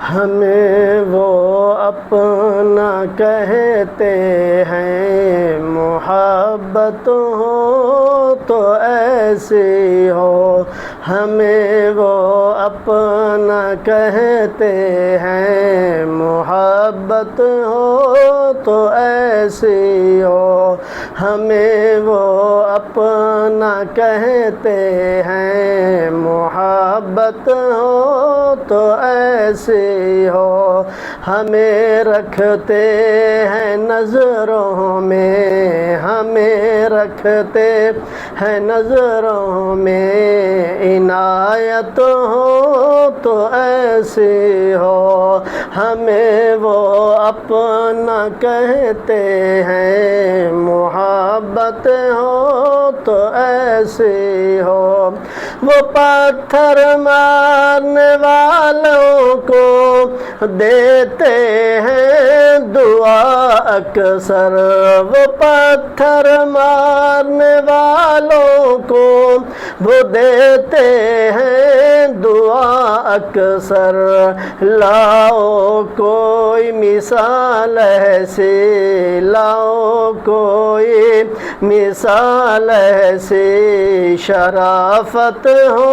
ہمیں وہ اپنا کہتے ہیں، محبت ہو تو ایسی ہو۔ ہمیں وہ اپنا کہتے ہیں، محبت ہو تو ایسی ہو۔ ہمیں وہ اپنا کہتے ہیں، محبت ہو تو ایسی ہو۔ ہمیں رکھتے ہیں نظروں میں، ہمیں رکھتے ہیں نظروں میں، عنایت ہو تو ایسی ہو۔ ہمیں وہ اپنا کہتے ہیں، محبت ہو تو ایسی ہو۔ وہ پتھر مارنے والوں کو دیتے ہیں دعا اکثر، وہ پتھر مارنے والوں کو وہ دیتے ہیں دعا اکثر۔ لاؤ کوئی مثال ایسی، لاؤ کوئی مثال ایسی، شرافت ہو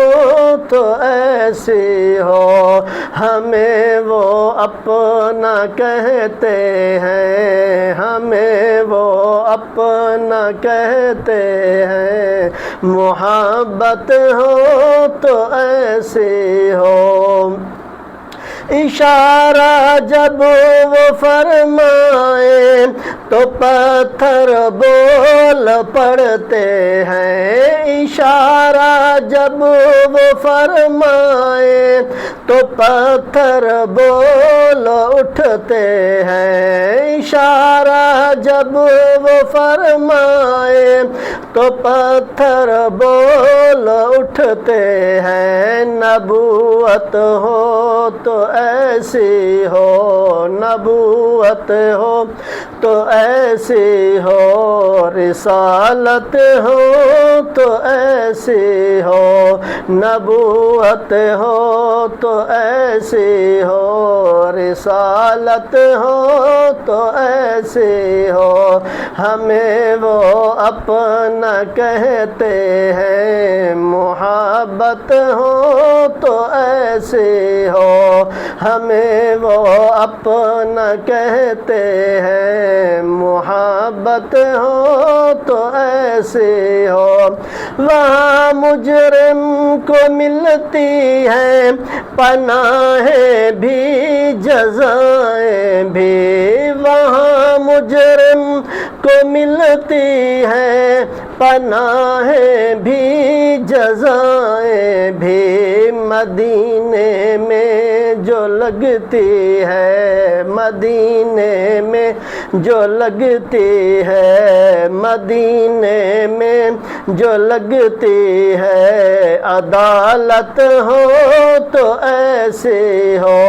تو ایسی ہو۔ ہمیں وہ اپنا کہتے ہیں، ہمیں وہ اپنا کہتے ہیں، محبت ہو تو ایسی ہو۔ اشارہ جب وہ فرمائیں تو پتھر بول پڑتے ہیں، اشارہ جب وہ فرمائیں تو پتھر بول اٹھتے ہیں، اشارہ جب وہ فرمائیں تو پتھر بول اٹھتے ہیں۔ نبوت ہو تو ایسی ہو، نبوت ہو تو ایسی ہو، رسالت ہو تو ایسی ہو، نبوت ہو تو ایسی ہو، رسالت ہو تو ایسی ہو۔ ہمیں وہ اپنا کہتے ہیں، محبت ہو تو ایسی ہو۔ ہمیں وہ اپنا کہتے ہیں، محبت ہو تو ایسی ہو۔ وہاں مجرم کو ملتی ہے پناہیں بھی جزائیں بھی، وہاں مجرم کو ملتی ہے پناہیں بھی جزائیں بھی، مدینے میں جو لگتی ہے، مدینے میں جو لگتی ہے، مدینے میں جو لگتی ہے، عدالت ہو تو ایسی ہو،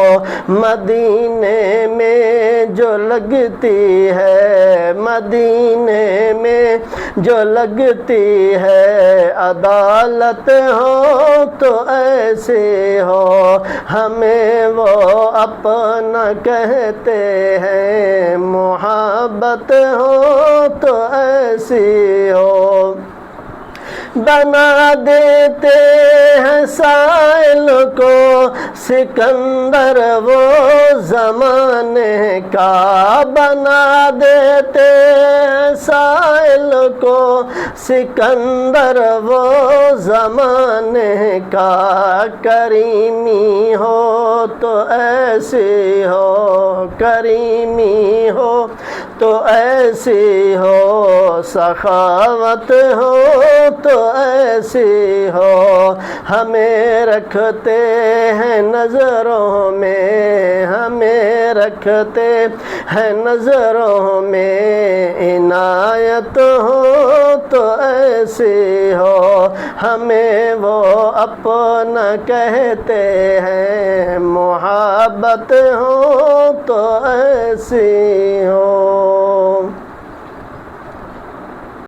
مدینے میں جو لگتی ہے، مدینے میں جو لگتی ہے، عدالت ہو تو ایسی ہو۔ ہمیں وہ اپنا کہتے ہیں، محبت ہو تو ایسی ہو۔ بنا دیتے ہیں سائل کو سکندر وہ زمانے کا، بنا دیتے ہیں سائل کو سکندر وہ زمانے کا، کریمی ہو تو ایسی ہو، کریمی ہو تو ایسی ہو، سخاوت ہو تو ایسی ہو۔ ہمیں رکھتے ہیں نظروں میں، ہمیں رکھتے ہیں نظروں میں، عنایت ہو تو ایسی ہو۔ ہمیں وہ اپنا کہتے ہیں، محبت ہو تو ایسی ہو۔